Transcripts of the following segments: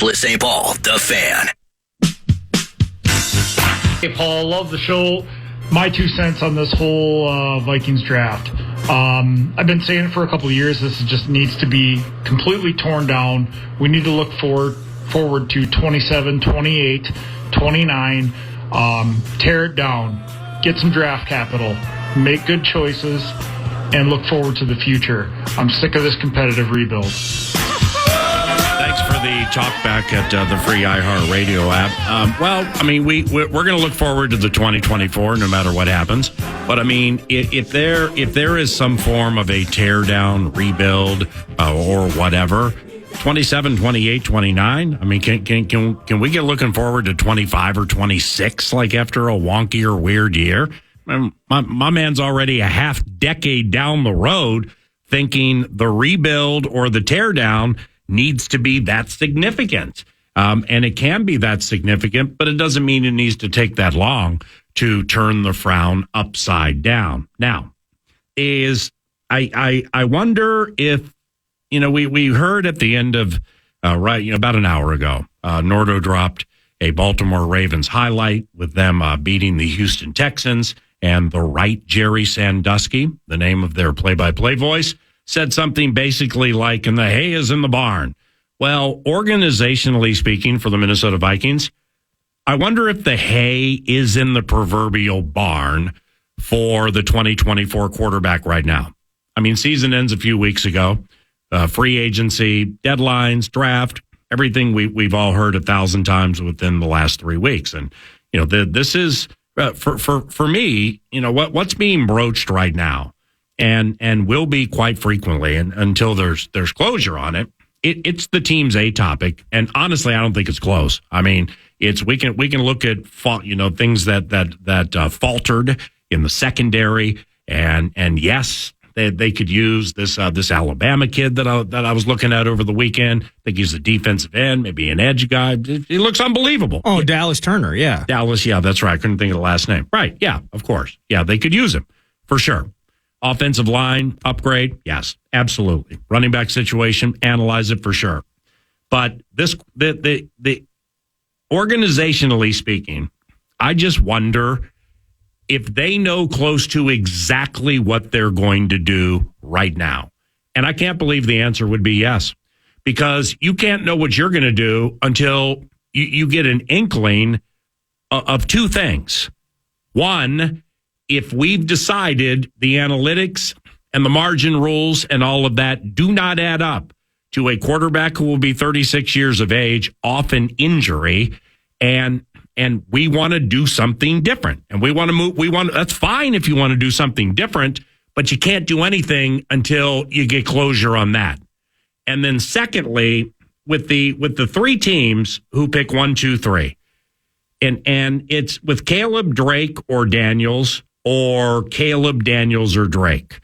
Minneapolis, St. Paul, The Fan. Hey, Paul, love the show. My 2 cents on this whole Vikings draft. I've been saying it for a couple of years. This just needs to be completely torn down. We need to look forward to 27, 28, 29. Tear it down. Get some draft capital. Make good choices. And look forward to the future. I'm sick of this competitive rebuild. Thanks for the talk back at the free iHeartRadio app. We're going to look forward to the 2024 no matter what happens. But, I mean, if there is some form of a tear down, rebuild, or whatever, 27, 28, 29, I mean, can we get looking forward to 25 or 26, like after a wonky or weird year? My man's already a half decade down the road thinking the rebuild or the teardown needs to be that significant. And it can be that significant, but it doesn't mean it needs to take that long to turn the frown upside down. Now, I wonder if, we heard at the end of, about an hour ago, Nordo dropped a Baltimore Ravens highlight with them beating the Houston Texans. And the right Jerry Sandusky, the name of their play-by-play voice, said something basically like, and the hay is in the barn. Well, organizationally speaking, for the Minnesota Vikings, I wonder if the hay is in the proverbial barn for the 2024 quarterback right now. I mean, season ends a few weeks ago. Free agency, deadlines, draft, everything we've all heard 1,000 times within the last 3 weeks. And, this is... For me, what's being broached right now, and will be quite frequently, and until there's closure on it, it's the team's A topic. And honestly, I don't think it's close. I mean, we can look at things that faltered in the secondary, and yes, they could use this Alabama kid that I was looking at over the weekend. I think he's a defensive end, maybe an edge guy. He looks unbelievable. Oh, Dallas Turner, yeah. Dallas, yeah, that's right. I couldn't think of the last name. Right, yeah, of course. Yeah, they could use him, for sure. Offensive line, upgrade, yes, absolutely. Running back situation, analyze it for sure. But the organizationally speaking, I just wonder if they know close to exactly what they're going to do right now. And I can't believe the answer would be yes, because you can't know what you're going to do until you get an inkling of 2 things. One, if we've decided the analytics and the margin rules and all of that do not add up to a quarterback who will be 36 years of age, off an injury, and we want to do something different. And we want to move. That's fine if you want to do something different, but you can't do anything until you get closure on that. And then secondly, with the 3 teams who pick 1, 2, 3, and it's with Caleb, Drake, or Daniels, or Caleb, Daniels, or Drake.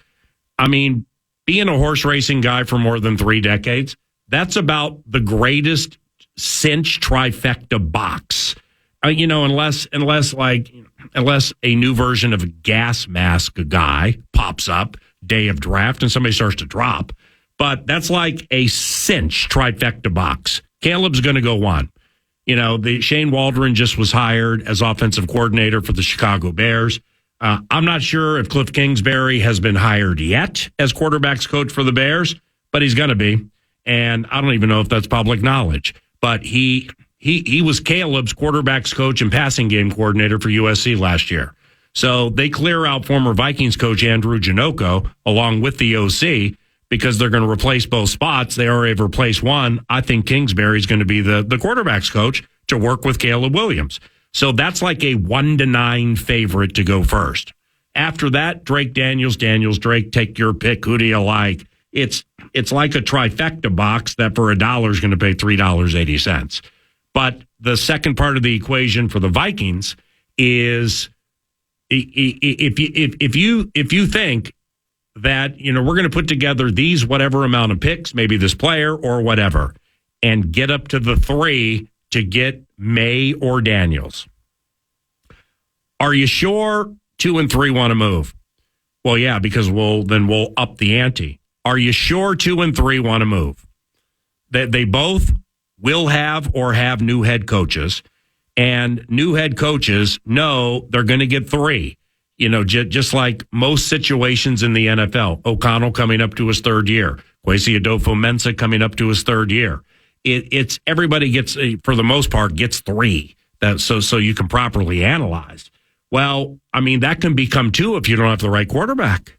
I mean, being a horse racing guy for more than 3 decades, that's about the greatest cinch trifecta box. Unless a new version of a gas mask guy pops up day of draft and somebody starts to drop. But that's like a cinch trifecta box. Caleb's going to go 1. The Shane Waldron just was hired as offensive coordinator for the Chicago Bears. I'm not sure if Cliff Kingsbury has been hired yet as quarterbacks coach for the Bears, but he's going to be. And I don't even know if that's public knowledge. But he was Caleb's quarterbacks coach and passing game coordinator for USC last year. So they clear out former Vikings coach Andrew Janocko along with the OC because they're going to replace both spots. They already have replaced one. I think Kingsbury's going to be the quarterbacks coach to work with Caleb Williams. So that's like a 1-9 favorite to go first. After that, Drake, Daniels, Drake, take your pick. Who do you like? It's like a trifecta box that for $1 is going to pay $3.80. But the second part of the equation for the Vikings is if you think that, we're going to put together these whatever amount of picks, maybe this player or whatever, and get up to the 3 to get May or Daniels. Are you sure 2 and 3 want to move? Well, yeah, because we'll up the ante. Are you sure 2 and 3 want to move? They both will have or have new head coaches, and new head coaches know they're going to get 3. Just like most situations in the NFL. O'Connell coming up to his 3rd year. Kwesi Adolfo-Mensah coming up to his 3rd year. It's everybody gets, for the most part, gets 3. So you can properly analyze. Well, I mean, that can become 2 if you don't have the right quarterback.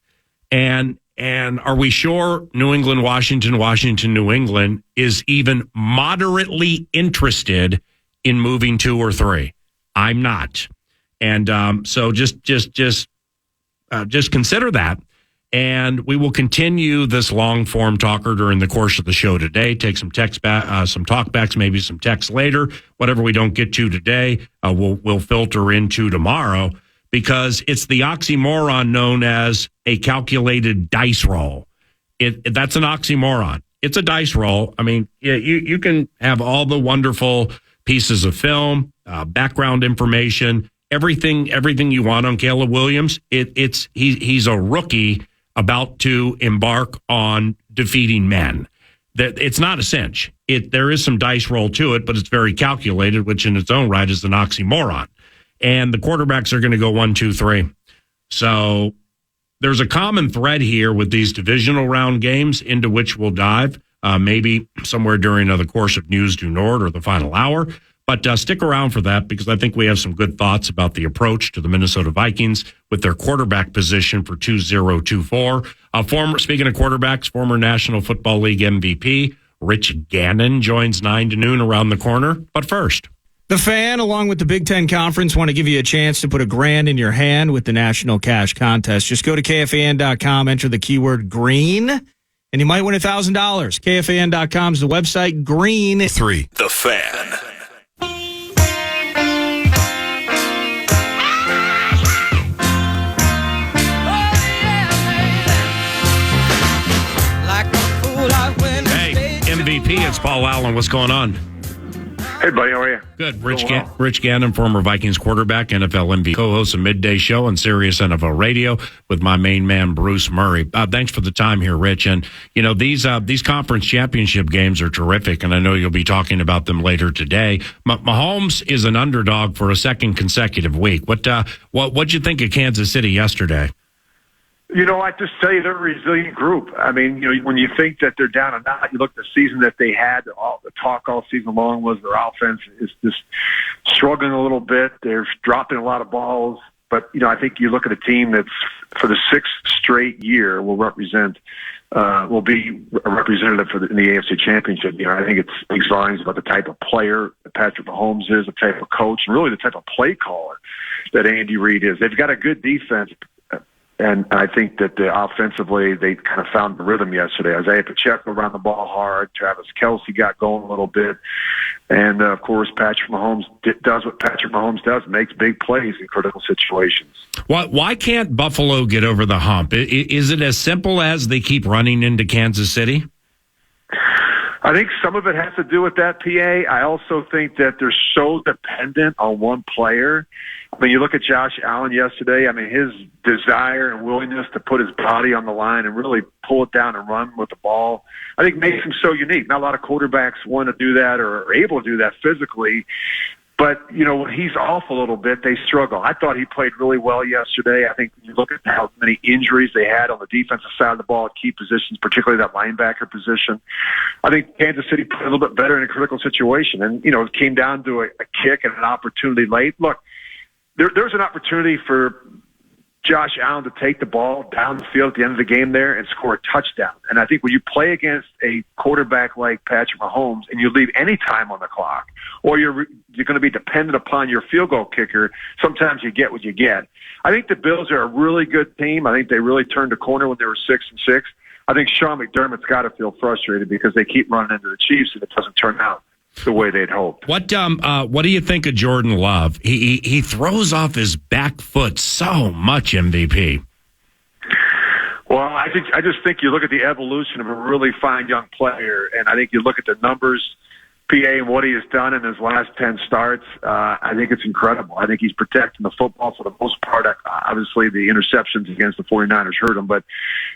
And are we sure New England, Washington, New England is even moderately interested in moving 2 or 3? I'm not. And so just consider that. And we will continue this long form talker during the course of the show today. Take some text back, some talkbacks, maybe some texts later. Whatever we don't get to today, we'll filter into tomorrow, because it's the oxymoron known as a calculated dice roll. That's an oxymoron. It's a dice roll. I mean, you can have all the wonderful pieces of film, background information, everything you want on Caleb Williams. He's a rookie about to embark on defeating men. It's not a cinch. There is some dice roll to it, but it's very calculated, which in its own right is an oxymoron. And the quarterbacks are going to go 1, 2, 3. So there's a common thread here with these divisional round games, into which we'll dive maybe somewhere during the course of News Due Nord or the final hour. But stick around for that, because I think we have some good thoughts about the approach to the Minnesota Vikings with their quarterback position for 2024. Speaking of quarterbacks, former National Football League MVP Rich Gannon joins 9 to noon around the corner. But first, The Fan, along with the Big Ten Conference, want to give you a chance to put $1,000 in your hand with the National Cash Contest. Just go to KFAN.com, enter the keyword green, and you might win $1,000. KFAN.com is the website. Green 3. The Fan. MVP, it's Paul Allen. What's going on? Hey, buddy, how are you? Good. Rich Gannon, former Vikings quarterback, NFL MVP, co-host a midday show on Sirius NFL Radio with my main man, Bruce Murray. Thanks for the time here, Rich. And, these conference championship games are terrific, and I know you'll be talking about them later today. Mahomes is an underdog for a second consecutive week. What'd you think of Kansas City yesterday? I just tell you, they're a resilient group. I mean, when you think that they're down and out, you look at the season that they had, the talk all season long was their offense is just struggling a little bit. They're dropping a lot of balls. But, I think you look at a team that's for the 6th straight year will be a representative in the AFC Championship. I think it speaks volumes about the type of player that Patrick Mahomes is, the type of coach, and really the type of play caller that Andy Reid is. They've got a good defense. And I think that offensively, they kind of found the rhythm yesterday. Isaiah Pacheco ran the ball hard. Travis Kelce got going a little bit. And, of course, Patrick Mahomes does what Patrick Mahomes does, makes big plays in critical situations. Why can't Buffalo get over the hump? Is it as simple as they keep running into Kansas City? I think some of it has to do with that, PA. I also think that they're so dependent on one player. I mean, you look at Josh Allen yesterday. I mean, his desire and willingness to put his body on the line and really pull it down and run with the ball, I think makes him so unique. Not a lot of quarterbacks want to do that or are able to do that physically. But, when he's off a little bit, they struggle. I thought he played really well yesterday. I think you look at how many injuries they had on the defensive side of the ball at key positions, particularly that linebacker position. I think Kansas City played a little bit better in a critical situation. And, it came down to a kick and an opportunity late. Look, there's an opportunity for Josh Allen to take the ball down the field at the end of the game there and score a touchdown. And I think when you play against a quarterback like Patrick Mahomes and you leave any time on the clock, or you're going to be dependent upon your field goal kicker, sometimes you get what you get. I think the Bills are a really good team. I think they really turned a corner when they were 6-6. I think Sean McDermott's got to feel frustrated because they keep running into the Chiefs and it doesn't turn out the way they'd hoped. What do you think of Jordan Love? He throws off his back foot so much, MVP. Well, I just think you look at the evolution of a really fine young player, and I think you look at the numbers PA and what he has done in his last 10 starts, I think it's incredible. I think he's protecting the football for the most part. Obviously, the interceptions against the 49ers hurt him, but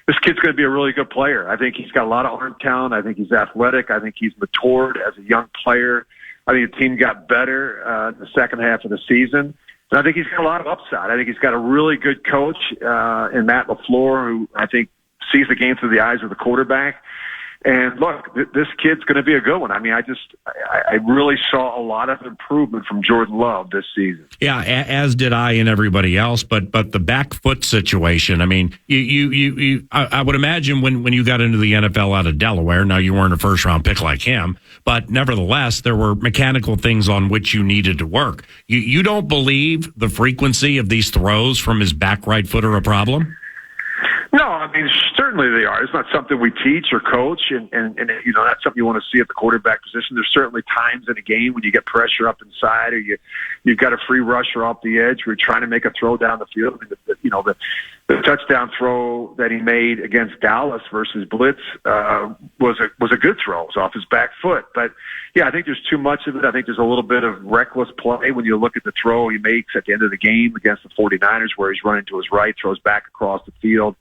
this kid's going to be a really good player. I think he's got a lot of arm talent. I think he's athletic. I think he's matured as a young player. I think the team got better in the second half of the season. And I think he's got a lot of upside. I think he's got a really good coach in Matt LaFleur, who I think sees the game through the eyes of the quarterback. And look, this kid's going to be a good one. I mean, I really saw a lot of improvement from Jordan Love this season. Yeah, as did I and everybody else. But the back foot situation. I mean, I would imagine when you got into the NFL out of Delaware. Now you weren't a first round pick like him, but nevertheless, there were mechanical things on which you needed to work. You don't believe the frequency of these throws from his back right foot are a problem? No, I mean, certainly they are. It's not something we teach or coach, and that's something you want to see at the quarterback position. There's certainly times in a game when you get pressure up inside, or you've got a free rusher off the edge where you're trying to make a throw down the field. I mean, the touchdown throw that he made against Dallas versus Blitz was a good throw. It was off his back foot. But, yeah, I think there's too much of it. I think there's a little bit of reckless play when you look at the throw he makes at the end of the game against the 49ers where he's running to his right, throws back across the field.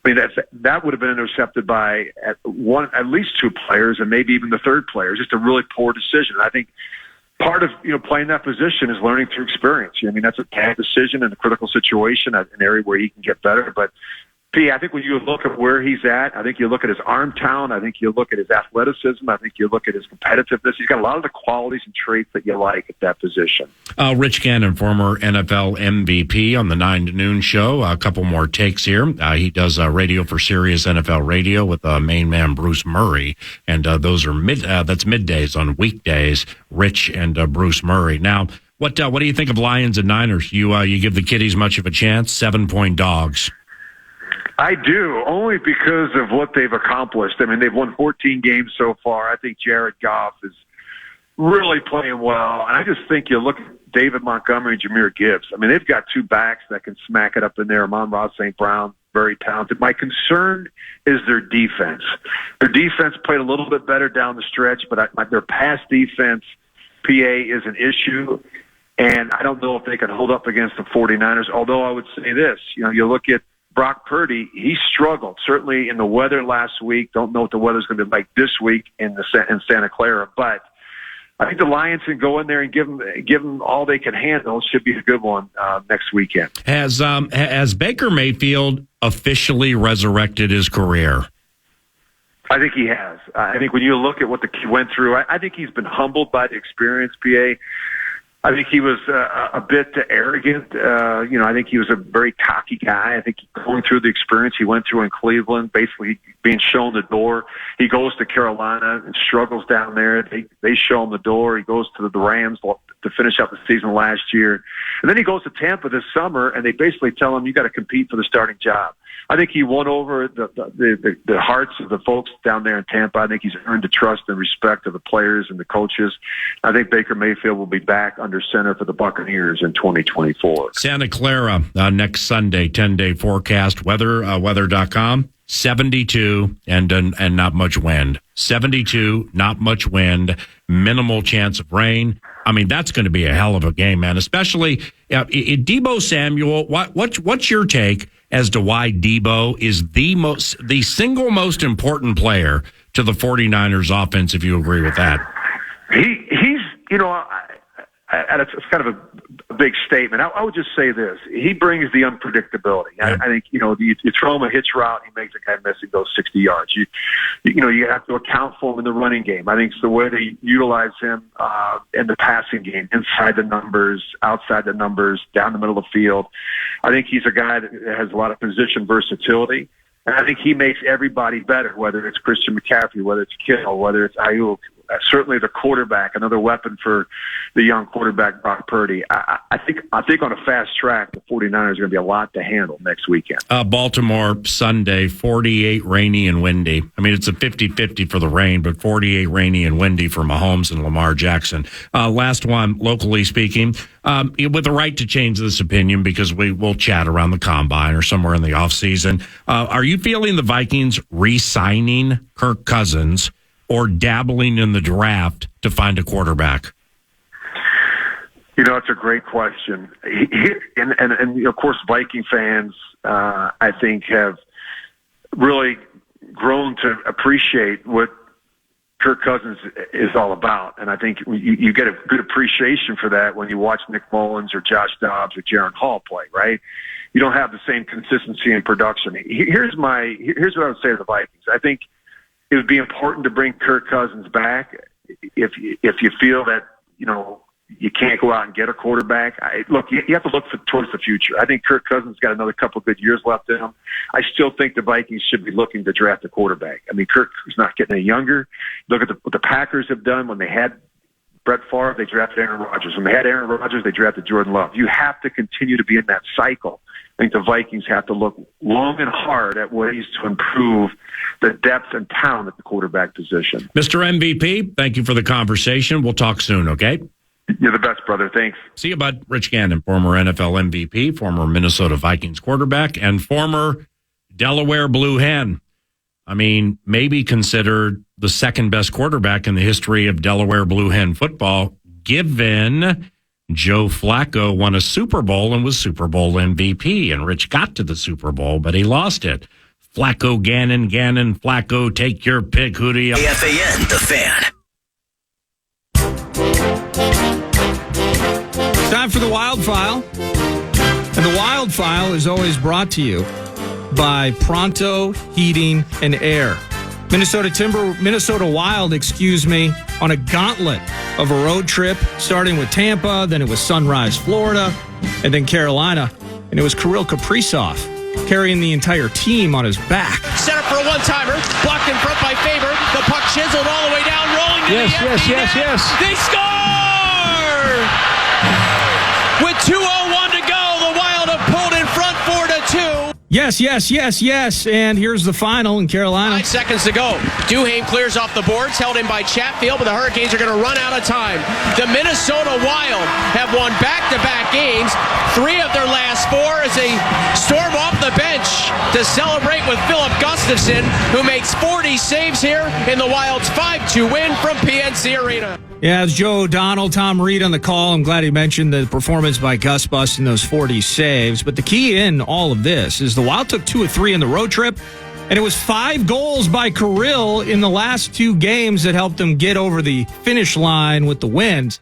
I mean, that would have been intercepted by at least two players and maybe even the third player. Just a really poor decision. I think part of playing that position is learning through experience. I mean, that's a bad decision in a critical situation, an area where he can get better. But P, I think when you look at where he's at, I think you look at his arm talent, I think you look at his athleticism, I think you look at his competitiveness. He's got a lot of the qualities and traits that you like at that position. Rich Gannon, former NFL MVP on the 9 to Noon show. A couple more takes here. He does radio for Sirius NFL Radio with main man Bruce Murray, and those are that's middays on weekdays. Rich and Bruce Murray. Now, what do you think of Lions and Niners? You give the kiddies much of a chance? 7-point dogs. I do, only because of what they've accomplished. I mean, they've won 14 games so far. I think Jared Goff is really playing well. And I just think you look at David Montgomery and Jahmyr Gibbs. I mean, they've got two backs that can smack it up in there. Amon-Ra St. Brown, very talented. My concern is their defense. Their defense played a little bit better down the stretch, but their pass defense, PA, is an issue. And I don't know if they can hold up against the 49ers, although I would say this. You look at Brock Purdy, he struggled, certainly in the weather last week. Don't know what the weather's going to be like this week in Santa Clara. But I think the Lions can go in there and give them all they can handle. It should be a good one next weekend. Has Baker Mayfield officially resurrected his career? I think he has. I think when you look at what the kid went through, I think he's been humbled by the experience, PA. I think he was a bit arrogant. I think he was a very cocky guy. I think going through the experience he went through in Cleveland, basically being shown the door. He goes to Carolina and struggles down there. They show him the door. He goes to the Rams to finish up the season last year. And then he goes to Tampa this summer, and they basically tell him, you got to compete for the starting job. I think he won over the hearts of the folks down there in Tampa. I think he's earned the trust and respect of the players and the coaches. I think Baker Mayfield will be back under center for the Buccaneers in 2024. Santa Clara next Sunday, 10-day forecast. Weather.com. 72 and not much wind. 72, not much wind, minimal chance of rain. I mean, that's going to be a hell of a game, man. Especially Deebo Samuel. What's your take as to why Deebo is the single most important player to the 49ers offense? If you agree with that, he's it's kind of a big statement. I would just say this: he brings the unpredictability. Yeah. I think you throw him a hitch route, he makes a guy miss and goes 60 yards. You have to account for him in the running game. I think it's the way they utilize him in the passing game, inside the numbers, outside the numbers, down the middle of the field. I think he's a guy that has a lot of position versatility. And I think he makes everybody better, whether it's Christian McCaffrey, whether it's Kittle, whether it's Ayuk. Certainly the quarterback, another weapon for the young quarterback, Brock Purdy. I think on a fast track, the 49ers are going to be a lot to handle next weekend. Baltimore, Sunday, 48 rainy and windy. I mean, it's a 50-50 for the rain, but 48 rainy and windy for Mahomes and Lamar Jackson. Last one, locally speaking, with the right to change this opinion because we'll chat around the combine or somewhere in the offseason. Are you feeling the Vikings re-signing Kirk Cousins, or dabbling in the draft to find a quarterback? It's a great question. And of course, Viking fans, I think, have really grown to appreciate what Kirk Cousins is all about. And I think you get a good appreciation for that when you watch Nick Mullins or Josh Dobbs or Jaron Hall play, right? You don't have the same consistency in production. Here's what I would say to the Vikings. I think it would be important to bring Kirk Cousins back if you feel that, you can't go out and get a quarterback. You have to look towards the future. I think Kirk Cousins got another couple of good years left in him. I still think the Vikings should be looking to draft a quarterback. I mean, Kirk is not getting any younger. Look at what the Packers have done. When they had Brett Favre, they drafted Aaron Rodgers. When they had Aaron Rodgers, they drafted Jordan Love. You have to continue to be in that cycle. I think the Vikings have to look long and hard at ways to improve the depth and talent at the quarterback position. Mr. MVP, thank you for the conversation. We'll talk soon, okay? You're the best, brother. Thanks. See you, bud. Rich Gannon, former NFL MVP, former Minnesota Vikings quarterback, and former Delaware Blue Hen. I mean, maybe considered the second best quarterback in the history of Delaware Blue Hen football, given Joe Flacco won a Super Bowl and was Super Bowl MVP. And Rich got to the Super Bowl, but he lost it. Flacco, Gannon, Flacco, take your pick. Who do you... KFAN, The Fan. Time for the Wild File. And the Wild File is always brought to you by Pronto Heating and Air. Minnesota Wild, on a gauntlet of a road trip, starting with Tampa, then it was Sunrise, Florida, and then Carolina. And it was Kirill Kaprizov carrying the entire team on his back. Set up for a one-timer, blocked in front by Faber. The puck chiseled all the way down, rolling to the empty net. Yes. They score! With 2:01 to go, the Wild have pulled in front 4-2. Yes. And here's the final in Carolina. 5 seconds to go. Duhaime clears off the boards, held in by Chatfield, but the Hurricanes are going to run out of time. The Minnesota Wild have won back-to-back games, 3 of their last 4 as they storm off the bench to celebrate with Philip Gustafson, who makes 40 saves here in the Wild's 5-2 win from PNC Arena. Yeah, it's Joe O'Donnell, Tom Reed on the call. I'm glad he mentioned the performance by Gus Bus in those 40 saves. But the key in all of this is the Wild took 2 of 3 in the road trip, and it was 5 goals by Kirill in the last 2 games that helped them get over the finish line with the wins.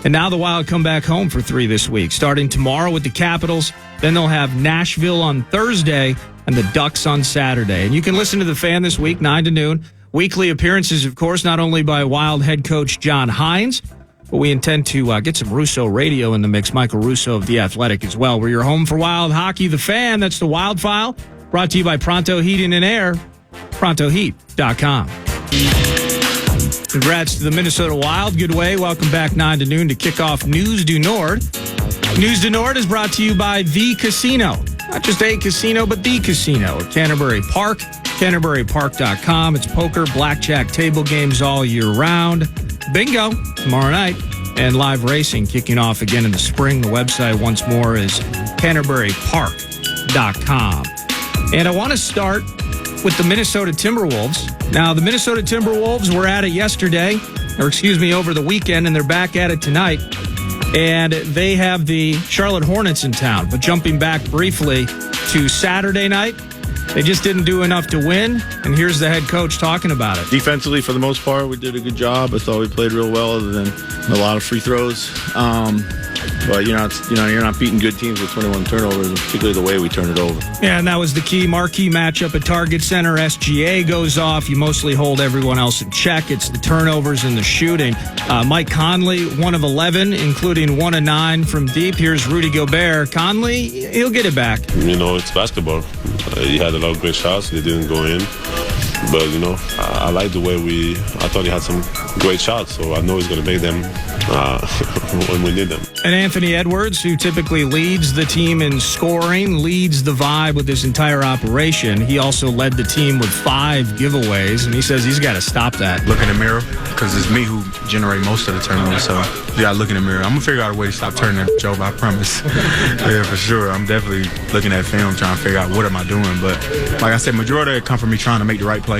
And now the Wild come back home for 3 this week, starting tomorrow with the Capitals. Then they'll have Nashville on Thursday and the Ducks on Saturday. And you can listen to The Fan this week, 9 to noon. Weekly appearances, of course, not only by Wild head coach John Hines, but we intend to get some Russo radio in the mix, Michael Russo of The Athletic as well. We're your home for Wild hockey, The Fan. That's the Wild File, brought to you by Pronto Heating and Air, ProntoHeat.com. Congrats to the Minnesota Wild. Good way. Welcome back 9 to noon to kick off News du Nord. News du Nord is brought to you by The Casino. Not just a casino, but The Casino at Canterbury Park. CanterburyPark.com. It's poker, blackjack, table games all year round. Bingo tomorrow night. And live racing kicking off again in the spring. The website once more is CanterburyPark.com. And I want to start with the Minnesota Timberwolves. Now, the Minnesota Timberwolves were at it over the weekend, and they're back at it tonight. And they have the Charlotte Hornets in town. But jumping back briefly to Saturday night, they just didn't do enough to win, and here's the head coach talking about it. Defensively, for the most part, we did a good job. I thought we played real well, other than a lot of free throws. But you're not beating good teams with 21 turnovers, particularly the way we turned it over. Yeah, and that was the key marquee matchup at Target Center. SGA goes off. You mostly hold everyone else in check. It's the turnovers and the shooting. Mike Conley, 1 of 11, including 1 of 9 from deep. Here's Rudy Gobert. Conley, he'll get it back. It's basketball. He had a lot of great shots. They didn't go in. But, I like the way I thought he had some great shots, so I know he's going to make them when we need them. And Anthony Edwards, who typically leads the team in scoring, leads the vibe with this entire operation. He also led the team with 5 giveaways, and he says he's got to stop that. Look in the mirror, because it's me who generate most of the turnovers, so you got to look in the mirror. I'm going to figure out a way to stop turning that over, I promise. Yeah, for sure. I'm definitely looking at film, trying to figure out what am I doing. But like I said, majority of it come from me trying to make the right play.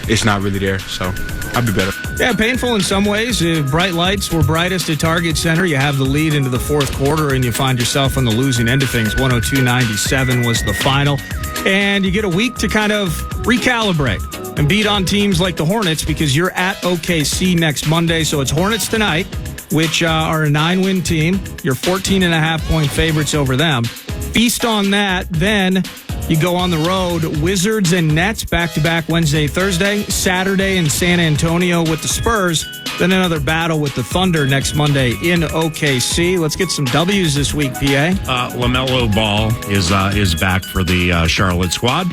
It's not really there, so I'll be better. Yeah, painful in some ways. Bright lights were brightest at Target Center. You have the lead into the fourth quarter, and you find yourself on the losing end of things. 102-97 was the final. And you get a week to kind of recalibrate and beat on teams like the Hornets because you're at OKC next Monday. So it's Hornets tonight, which are a 9-win team. You're 14.5-point favorites over them. Feast on that. Then you go on the road. Wizards and Nets back-to-back Wednesday, Thursday. Saturday in San Antonio with the Spurs. Then another battle with the Thunder next Monday in OKC. Let's get some W's this week, PA. LaMelo Ball is back for the Charlotte squad.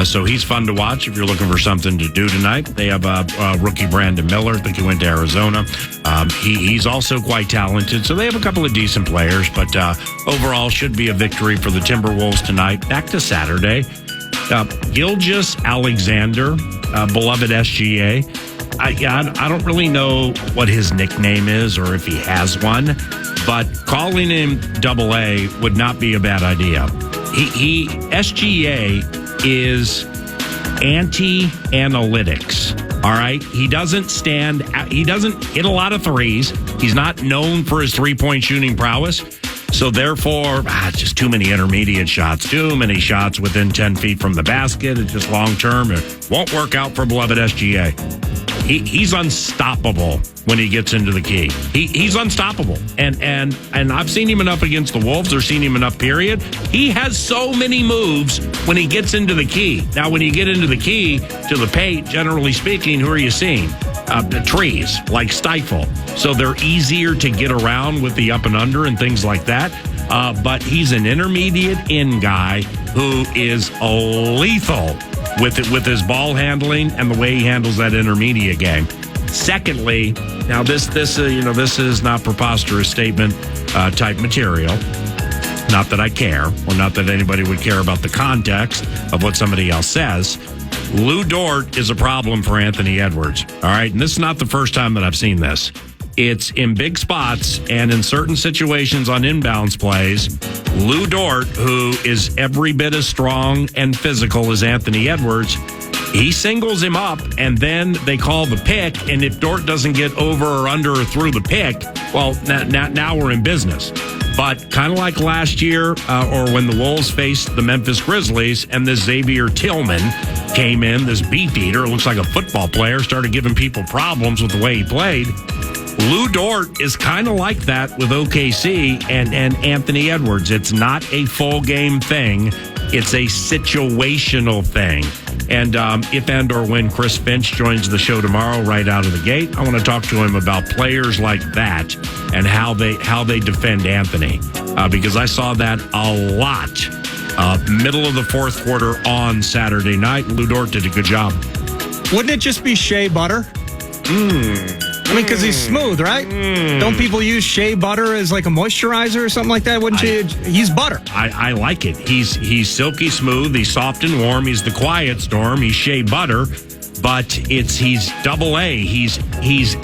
So he's fun to watch if you're looking for something to do tonight. They have rookie Brandon Miller. I think he went to Arizona. He's also quite talented. So they have a couple of decent players. But overall, should be a victory for the Timberwolves tonight. Back to Saturday. Gilgeous Alexander, beloved SGA. I don't really know what his nickname is or if he has one, but calling him Double A would not be a bad idea. SGA is anti-analytics. All right. He doesn't hit a lot of threes. He's not known for his 3-point shooting prowess. So therefore, just too many intermediate shots, too many shots within 10 feet from the basket. It's just long term. It won't work out for beloved SGA. He's unstoppable when he gets into the key. He's unstoppable. And I've seen him enough against the Wolves or seen him enough, period. He has so many moves when he gets into the key. Now, when you get into the key to the paint, generally speaking, who are you seeing? The trees, like Stifle. So they're easier to get around with the up and under and things like that. But he's an intermediate in guy who is lethal with his ball handling and the way he handles that intermediate game. Secondly, now this is not preposterous statement type material. Not that I care, or not that anybody would care about the context of what somebody else says. Lou Dort is a problem for Anthony Edwards. All right, and this is not the first time that I've seen this. It's in big spots and in certain situations on inbounds plays. Lou Dort, who is every bit as strong and physical as Anthony Edwards, he singles him up, and then they call the pick, and if Dort doesn't get over or under or through the pick, well, now we're in business. But kind of like last year or when the Wolves faced the Memphis Grizzlies and this Xavier Tillman came in, this beef eater, looks like a football player, started giving people problems with the way he played. Lou Dort is kind of like that with OKC and Anthony Edwards. It's not a full game thing. It's a situational thing. And if and or when Chris Finch joins the show tomorrow right out of the gate, I want to talk to him about players like that and how they defend Anthony. Because I saw that a lot. Middle of the fourth quarter on Saturday night. Lou Dort did a good job. Wouldn't it just be shea butter? I mean, because he's smooth, right? Don't people use shea butter as like a moisturizer or something like that? Wouldn't you? He's butter. I like it. He's silky smooth. He's soft and warm. He's the quiet storm. He's shea butter, but he's double A. He's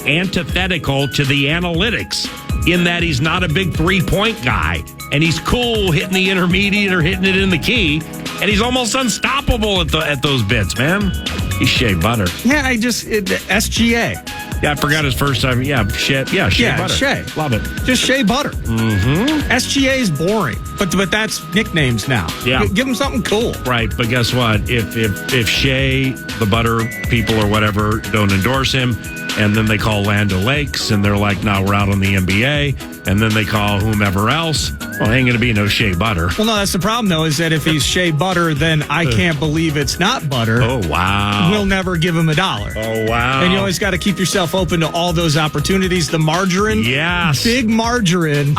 antithetical to the analytics in that he's not a big 3-point guy, and he's cool hitting the intermediate or hitting it in the key, and he's almost unstoppable at those bits, man. He's shea butter. Yeah, SGA. Yeah, I forgot his first time. Yeah, shea butter. Shea. Love it. Just shea butter. Mm-hmm. SGA is boring, but that's nicknames now. Yeah. Give them something cool. Right, but guess what? If Shea, the butter people or whatever, don't endorse him, and then they call Land O'Lakes, and they're like, no, we're out on the NBA, and then they call whomever else, well, ain't going to be no shea butter. Well, no, that's the problem, though, is that if he's shea butter, then I can't believe it's not butter. Oh, wow. We'll never give him $1. Oh, wow. And you always got to keep yourself open to all those opportunities. The margarine, yes. Big margarine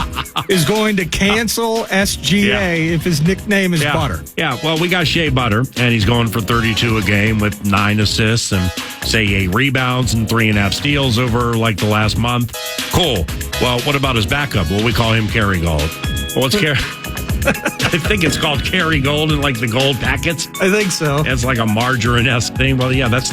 is going to cancel SGA if his nickname is butter. Yeah, well, we got shea butter, and he's going for 32 a game with 9 assists and, say, 8 rebounds and 3.5 steals over, like, the last month. Cool. Well, what about his backup? Well, we call him Kerrygold. Well, what's I think it's called Kerrygold in, like, the gold packets. I think so. It's like a margarine-esque thing. Well, yeah, that's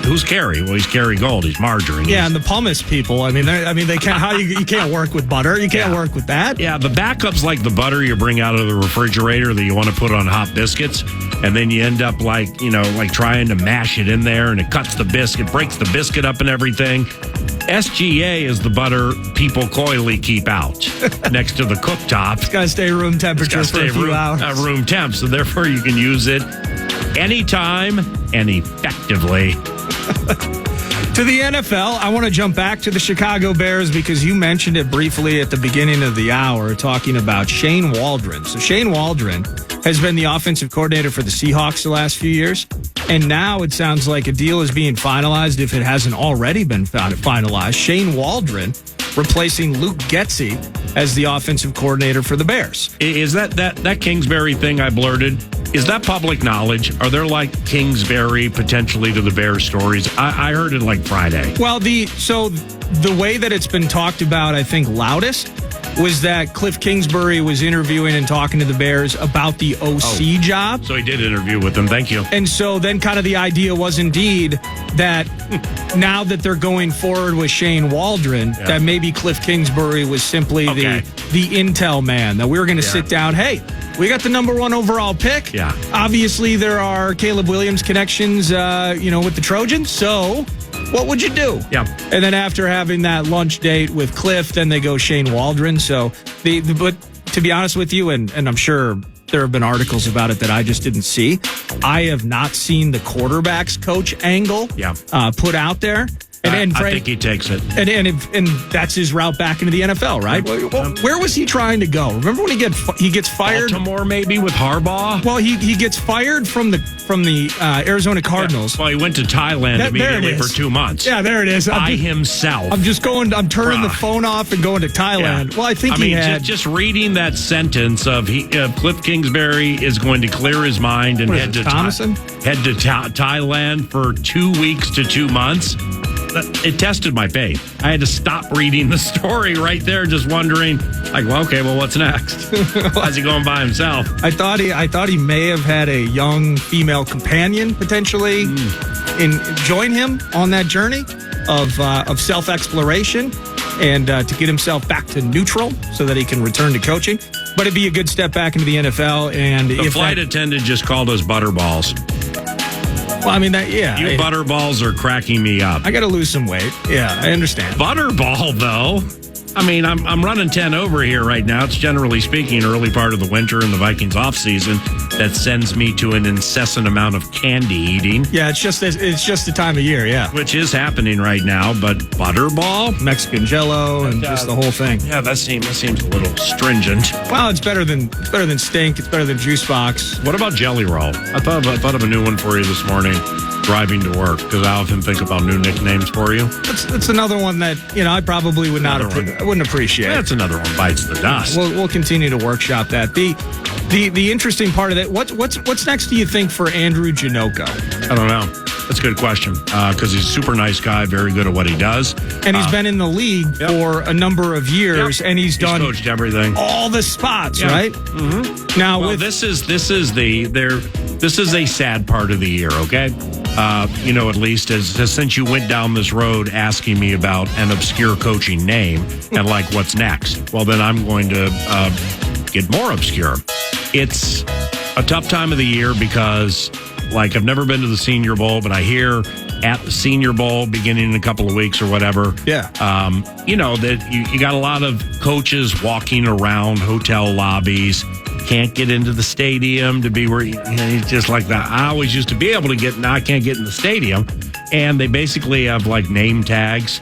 Who's Kerry? Well, he's Kerry Gold. He's margarine. Yeah, and the pumice people. I mean, they can't. How you can't work with butter? You can't work with that. Yeah, the backup's like the butter you bring out of the refrigerator that you want to put on hot biscuits, and then you end up like trying to mash it in there, and it cuts the biscuit, breaks the biscuit up and everything. SGA is the butter people coyly keep out next to the cooktop. It's got to stay room temperature for a few hours. Room temp, so therefore you can use it anytime and effectively. To the NFL, I want to jump back to the Chicago Bears because you mentioned it briefly at the beginning of the hour, talking about Shane Waldron. So Shane Waldron has been the offensive coordinator for the Seahawks the last few years, and now it sounds like a deal is being finalized, if it hasn't already been finalized. Shane Waldron replacing Luke Getsy as the offensive coordinator for the Bears. Is that Kingsbury thing I blurted? Is that public knowledge? Are there like Kingsbury potentially to the Bears stories? I heard it like Friday. Well, the way that it's been talked about, I think loudest, was that Cliff Kingsbury was interviewing and talking to the Bears about the OC job. So he did interview with them. Thank you. And so then kind of the idea was indeed that now that they're going forward with Shane Waldron, that maybe Cliff Kingsbury was simply the intel man, that we were going to sit down, hey, we got the number 1 overall pick. Yeah. Obviously, there are Caleb Williams connections, with the Trojans. So what would you do? Yeah. And then after having that lunch date with Cliff, then they go Shane Waldron. So but to be honest with you, and I'm sure there have been articles about it that I just didn't see, I have not seen the quarterbacks coach angle put out there. And I think he takes it. And that's his route back into the NFL, right? Well, where was he trying to go? Remember when he gets fired? Baltimore, maybe, with Harbaugh? Well, he gets fired from the Arizona Cardinals. Yeah. Well, he went to Thailand immediately for 2 months. Yeah, there it is. By himself. I'm turning the phone off and going to Thailand. Yeah. Well, I think just reading that sentence of Cliff Kingsbury is going to clear his mind and head to Thailand for 2 weeks to 2 months. It tested my faith. I had to stop reading the story right there, just wondering, what's next? How's he going by himself? I thought he may have had a young female companion potentially join him on that journey of self-exploration and to get himself back to neutral so that he can return to coaching. But it'd be a good step back into the NFL. And the flight attendant just called us butterballs. Well, I mean, you butterballs are cracking me up. I got to lose some weight. Yeah, I understand. Butterball, though. I mean, I'm running 10 over here right now. It's generally speaking early part of the winter and the Vikings off season. That sends me to an incessant amount of candy eating. Yeah, it's just the time of year, yeah. Which is happening right now, but Butterball? Mexican Jello and just the whole thing. Yeah, that seems a little stringent. Well, it's better than Stink. It's better than Juice Box. What about Jelly Roll? I thought of a new one for you this morning. Driving to work, because I often think about new nicknames for you. That's another one that I probably would wouldn't appreciate. That's another one bites the dust. We'll continue to workshop that. The interesting part of that. What's next? Do you think for Andrew Janocko? I don't know. That's a good question because he's a super nice guy, very good at what he does, and he's been in the league for a number of years, and he's coached everything, all the spots, right? Mm-hmm. Now, this is a sad part of the year. Okay. At least since you went down this road asking me about an obscure coaching name and what's next. Well, then I'm going to get more obscure. It's a tough time of the year because, I've never been to the Senior Bowl, but I hear at the Senior Bowl beginning in a couple of weeks or whatever. Yeah. That you got a lot of coaches walking around hotel lobbies. Can't get into the stadium to be where it's just like that. I always used to be able to get, now I can't get in the stadium. And they basically have name tags,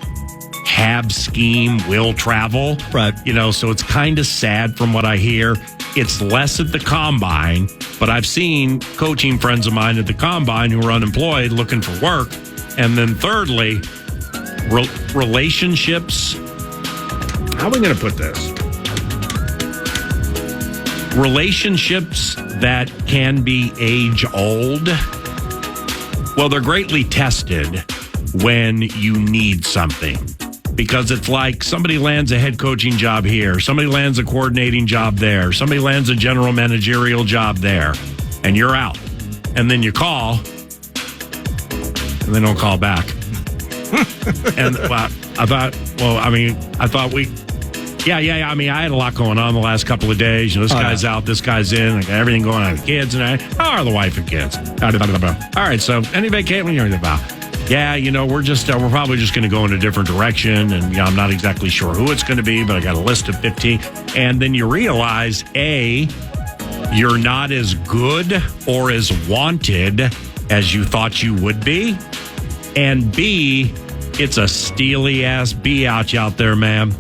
have scheme, will travel. Right. So it's kind of sad from what I hear. It's less at the combine, but I've seen coaching friends of mine at the combine who are unemployed looking for work. And then thirdly, relationships. How are we going to put this? Relationships that can be age old, well, they're greatly tested when you need something. Because it's like somebody lands a head coaching job here, somebody lands a coordinating job there, somebody lands a general managerial job there, and you're out. And then you call, and they don't call back. And I thought we. Yeah. I mean, I had a lot going on the last couple of days. You know, this guy's out, this guy's in. I got everything going on with kids. And how are the wife and kids? All right, so any vacation you're about? Yeah, you know, we're probably just going to go in a different direction. And, I'm not exactly sure who it's going to be, but I got a list of 15. And then you realize, A, you're not as good or as wanted as you thought you would be. And B, it's a steely-ass B out there, man.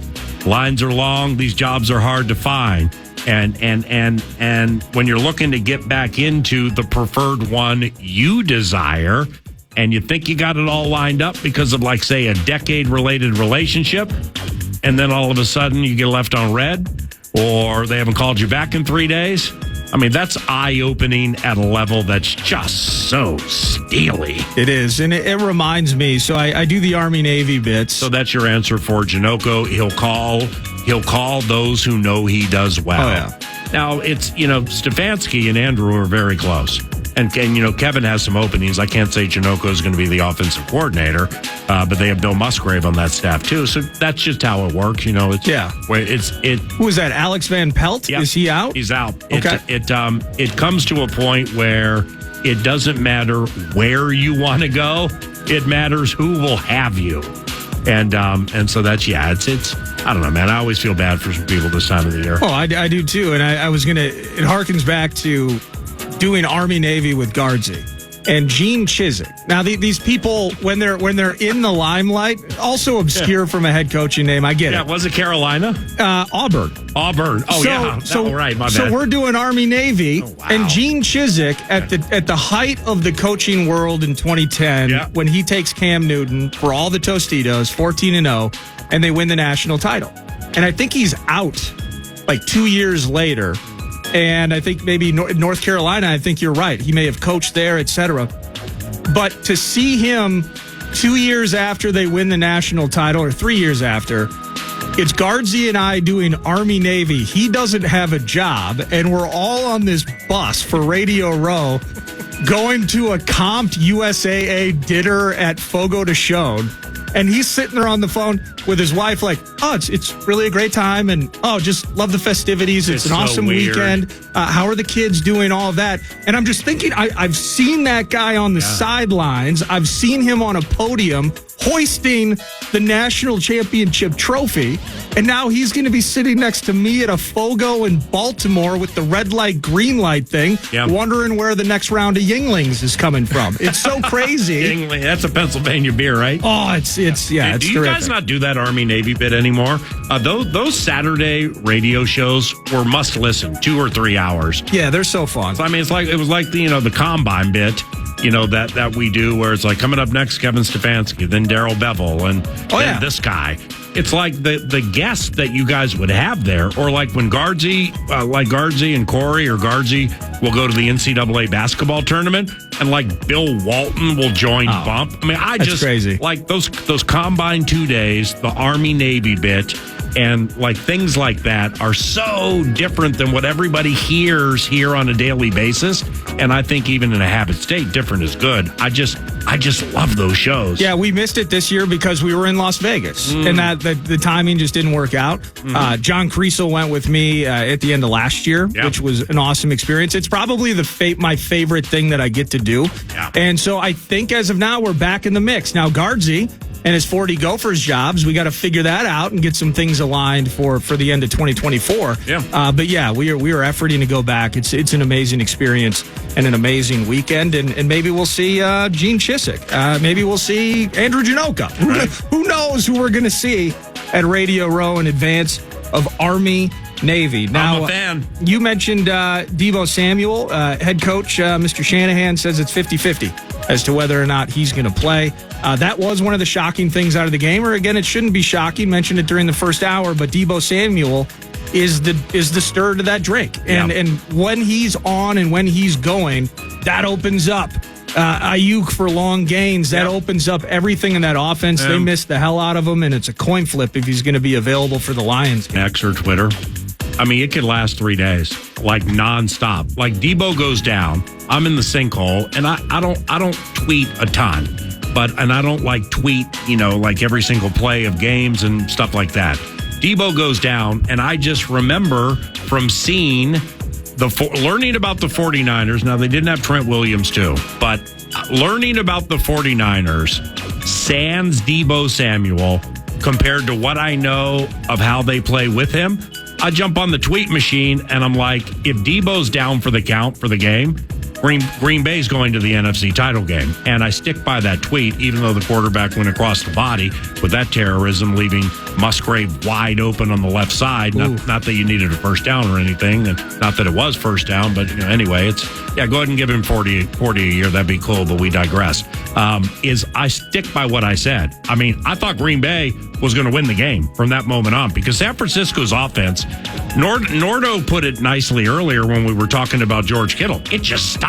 Lines are long. These jobs are hard to find. And when you're looking to get back into the preferred one you desire, and you think you got it all lined up because of, like, say, a decade-related relationship, and then all of a sudden you get left on red, or they haven't called you back in 3 days. I mean, that's eye-opening at a level that's just so steely. It is, and it reminds me, so I do the Army-Navy bits. So that's your answer for Janocko. He'll call those who know he does well. Oh, yeah. Now, it's, Stefanski and Andrew are very close. And Kevin has some openings. I can't say Janocko is going to be the offensive coordinator, but they have Bill Musgrave on that staff too. So that's just how it works. Who is that? Alex Van Pelt? Yep. Is he out? He's out. Okay. It comes to a point where it doesn't matter where you want to go. It matters who will have you. And so that's it's I don't know, man. I always feel bad for some people this time of the year. Oh, I do too. And I was gonna. It harkens back to doing Army-Navy with Guardsy and Gene Chizik. Now, these people, when they're in the limelight, also obscure from a head coaching name. I get it. Yeah, was it Carolina? Auburn. Oh, so right, my bad. So we're doing Army-Navy, and Gene Chizik at the height of the coaching world in 2010, when he takes Cam Newton for all the Tostitos, 14-0, and they win the national title. And I think he's out like 2 years later. And I think maybe North Carolina, I think you're right. He may have coached there, etc. But to see him 2 years after they win the national title, or 3 years after, it's Guardsy and I doing Army-Navy. He doesn't have a job, and we're all on this bus for Radio Row going to a comped USAA dinner at Fogo de Chão. And he's sitting there on the phone with his wife like, it's really a great time. And, just love the festivities. It's an awesome weekend. How are the kids doing? All of that. And I'm just thinking, I've seen that guy on the sidelines. I've seen him on a podium hoisting the national championship trophy. And now he's going to be sitting next to me at a Fogo in Baltimore with the red light, green light thing, wondering where the next round of Yinglings is coming from. It's so crazy. Yingling, that's a Pennsylvania beer, right? Oh, it's do you guys not do that Army-Navy bit anymore? Those Saturday radio shows were must listen, 2 or 3 hours. Yeah, they're so fun. So, I mean, it was like the Combine bit, that we do, where it's like coming up next, Kevin Stefanski, then Darrell Bevel, and then this guy. It's like the guests that you guys would have there, or like when Guardsy and Corey, or Guardsy will go to the NCAA basketball tournament, and like Bill Walton will join Bump. I mean, that's crazy. Like those Combine 2 days, the Army-Navy bit, and like things like that are so different than what everybody hears here on a daily basis. And I think even in a habit state, different is good. I just love those shows. Yeah, we missed it this year because we were in Las Vegas, and that the timing just didn't work out. John Creasel went with me at the end of last year, which was an awesome experience. It's probably my favorite thing that I get to do. Yeah. And so I think as of now, we're back in the mix. Now, Guardsy and his 40 Gophers jobs, we got to figure that out and get some things aligned for the end of 2024. Yeah. But yeah, we are efforting to go back. It's an amazing experience and an amazing weekend, and maybe we'll see Gene Chizik. Maybe we'll see Andrew Janocko. Right. Who knows who we're going to see at Radio Row in advance of Army-Navy. Now, I'm a fan. You mentioned Deebo Samuel. Head coach Mr. Shanahan says it's 50-50 as to whether or not he's going to play. That was one of the shocking things out of the game. Or again, it shouldn't be shocking. Mentioned it during the first hour, but Deebo Samuel is the stir to that drink. And when he's on and when he's going, that opens up Ayuk for long gains. That opens up everything in that offense. They missed the hell out of him, and it's a coin flip if he's going to be available for the Lions. X or Twitter. I mean, it could last 3 days, like nonstop. Like Deebo goes down, I'm in the sinkhole, and I don't tweet a ton, and I don't like tweet, like every single play of games and stuff like that. Debo goes down, and I just remember from seeing learning about the 49ers. Now, they didn't have Trent Williams, too, but learning about the 49ers, sans Debo Samuel, compared to what I know of how they play with him, I jump on the tweet machine, and I'm like, if Debo's down for the count for the game, Green Bay's going to the NFC title game. And I stick by that tweet, even though the quarterback went across the body with that terrorism, leaving Musgrave wide open on the left side. Not that you needed a first down or anything, and not that it was first down, but anyway, go ahead and give him 40 a year. That'd be cool, but we digress. I stick by what I said. I mean, I thought Green Bay was going to win the game from that moment on, because San Francisco's offense, Nordo put it nicely earlier when we were talking about George Kittle. It just stops.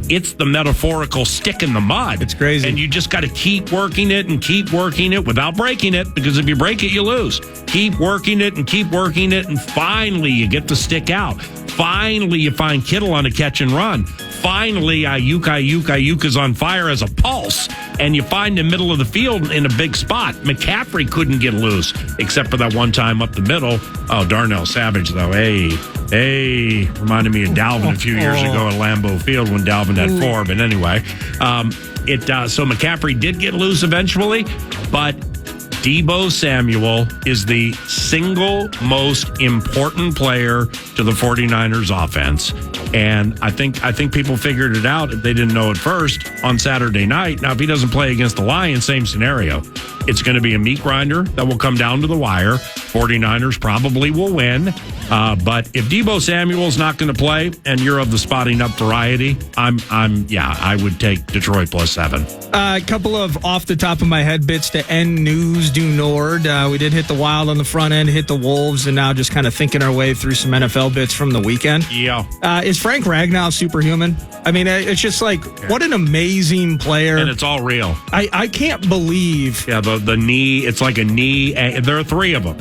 It's the metaphorical stick in the mud. It's crazy. And you just got to keep working it and keep working it without breaking it, because if you break it, you lose. Keep working it and keep working it, and finally you get the stick out. Finally you find Kittle on a catch and run. Finally, Ayuk is on fire as a pulse, and you find him middle of the field in a big spot. McCaffrey couldn't get loose, except for that one time up the middle. Oh, Darnell Savage, though. Hey, reminded me of Dalvin a few years ago at Lambeau Field when Dalvin had 4. But anyway, so McCaffrey did get loose eventually, but Debo Samuel is the single most important player to the 49ers offense. And I think people figured it out if they didn't know it first on Saturday night. Now, if he doesn't play against the Lions, same scenario. It's going to be a meat grinder that will come down to the wire. 49ers probably will win. But if Debo Samuel's not going to play and you're of the spotting up variety, I would take Detroit +7. A couple of off the top of my head bits to end news du Nord. We did hit the Wild on the front end, hit the Wolves, and now just kind of thinking our way through some NFL bits from the weekend. Yeah. Is Frank Ragnow superhuman? I mean, it's just like, what an amazing player. And it's all real. I can't believe. Yeah, the knee, it's like a knee. There are 3 of them.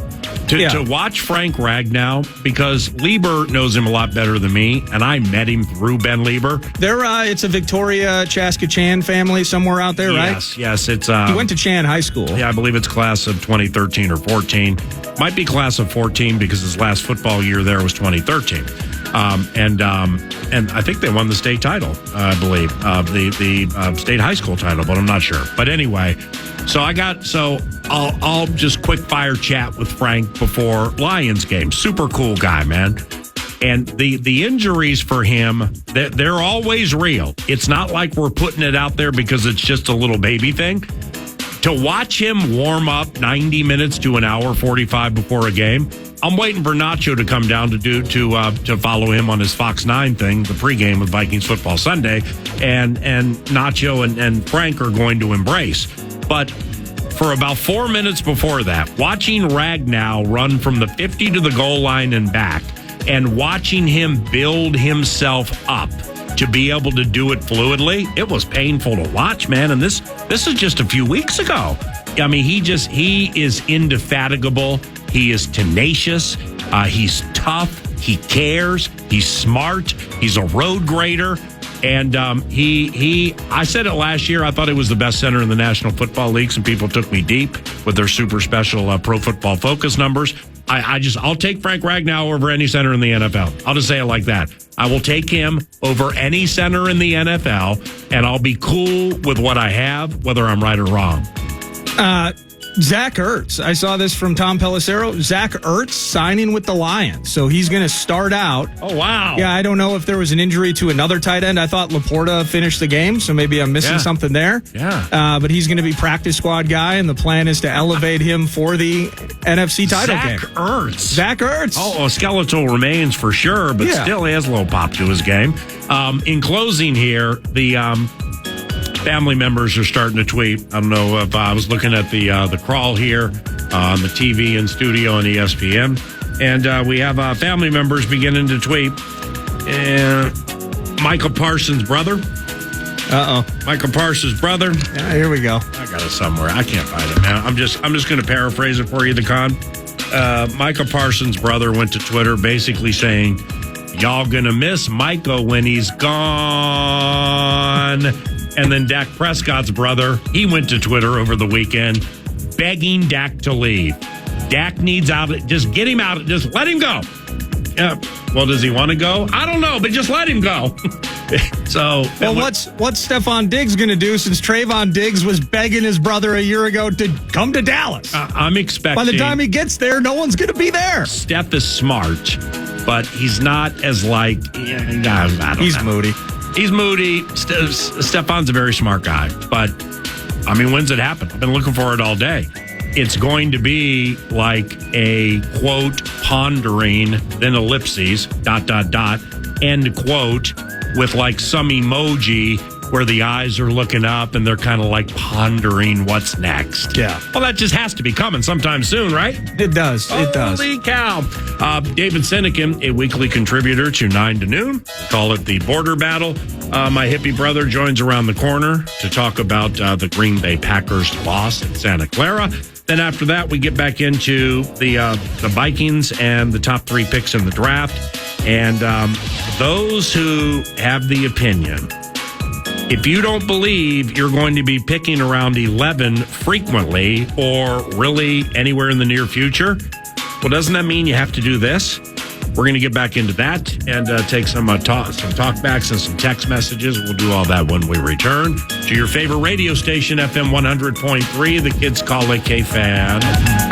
To watch Frank Ragnow, because Lieber knows him a lot better than me, and I met him through Ben Lieber. It's a Victoria Chaska Chan family somewhere out there, right? Yes. It's he went to Chan High School. Yeah, I believe it's class of 2013 or 14. Might be class of 14 because his last football year there was 2013. And I think they won the state title, I believe, the state high school title, but I'm not sure. But anyway, I'll just quick fire chat with Frank before Lions game. Super cool guy, man. And the injuries for him, they're always real. It's not like we're putting it out there because it's just a little baby thing. To watch him warm up 90 minutes to an hour 45 before a game, I'm waiting for Nacho to come down to follow him on his Fox 9 thing, the pregame with Vikings Football Sunday, and Nacho and Frank are going to embrace. But for about 4 minutes before that, watching Ragnow run from the 50 to the goal line and back, and watching him build himself up to be able to do it fluidly, it was painful to watch, man. And this is just a few weeks ago. I mean, he is indefatigable. He is tenacious. He's tough. He cares. He's smart. He's a road grader. And I said it last year. I thought he was the best center in the National Football League. Some people took me deep with their super special Pro Football Focus numbers. I'll take Frank Ragnow over any center in the NFL. I'll just say it like that. I will take him over any center in the NFL, and I'll be cool with what I have, whether I'm right or wrong. Zach Ertz. I saw this from Tom Pelissero. Zach Ertz signing with the Lions. So he's going to start out. Oh, wow. Yeah, I don't know if there was an injury to another tight end. I thought Laporta finished the game, so maybe I'm missing something there. Yeah. But he's going to be practice squad guy, and the plan is to elevate him for the NFC title game. Zach Ertz. Oh, skeletal remains for sure, but still he has a little pop to his game. In closing here, the family members are starting to tweet. I don't know if I was looking at the crawl here on the TV and studio on ESPN, and we have family members beginning to tweet. Michael Parsons' brother. Michael Parsons' brother. Yeah, here we go. I got it somewhere. I can't find it, man. I'm just going to paraphrase it for you, the con. Michael Parsons' brother went to Twitter basically saying, "Y'all gonna miss Micah when he's gone." And then Dak Prescott's brother, he went to Twitter over the weekend begging Dak to leave. Dak needs out. Just get him out. Just let him go. Yeah. Well, does he want to go? I don't know, but just let him go. So, well, what's Stephon Diggs going to do since Trayvon Diggs was begging his brother a year ago to come to Dallas? I'm expecting. By the time he gets there, no one's going to be there. Steph is smart, but he's not as like. He's moody. He's moody. Stephon's a very smart guy, but I mean, when's it happen? I've been looking for it all day. It's going to be like a quote pondering, then ellipses, ... end quote, with like some emoji where the eyes are looking up and they're kind of like pondering what's next. Yeah. Well, that just has to be coming sometime soon, right? It does. It does. Holy cow. David Sinekin, a weekly contributor to 9 to noon. Call it the border battle. My hippie brother joins around the corner to talk about the Green Bay Packers loss at Santa Clara. Then after that, we get back into the Vikings and the top 3 picks in the draft. And those who have the opinion, if you don't believe you're going to be picking around 11 frequently or really anywhere in the near future, well, doesn't that mean you have to do this? We're going to get back into that and take some talkbacks and some text messages. We'll do all that when we return to your favorite radio station, FM 100.3. The kids call it KFAN.